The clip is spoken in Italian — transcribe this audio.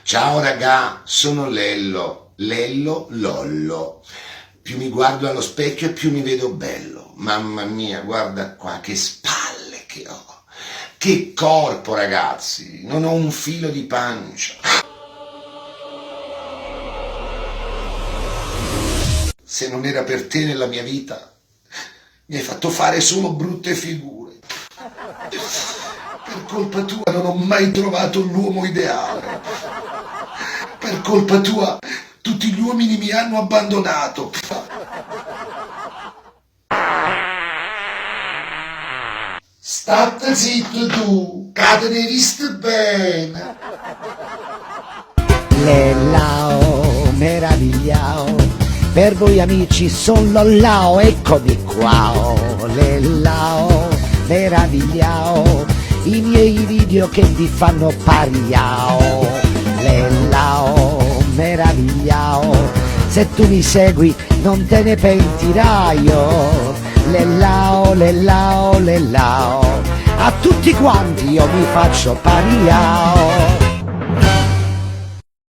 Ciao raga, sono Lello, Lello Lollo. Più mi guardo allo specchio e più mi vedo bello. Mamma mia, guarda qua, che spalle che ho. Che corpo, ragazzi. Non ho un filo di pancia. Se non era per te nella mia vita, mi hai fatto fare solo brutte figure. Per colpa tua non ho mai trovato l'uomo ideale. Per colpa tua tutti gli uomini mi hanno abbandonato. State zitto tu, che te ne viste bene. Lellao, meravigliao, per voi amici son lollao, eccomi qua, oh, lellao, meravigliao, i miei video che vi fanno pariao, lellao, meravigliao, se tu mi segui non te ne pentirai, oh, lellao, lellao, lellao, a tutti quanti io mi faccio pariao.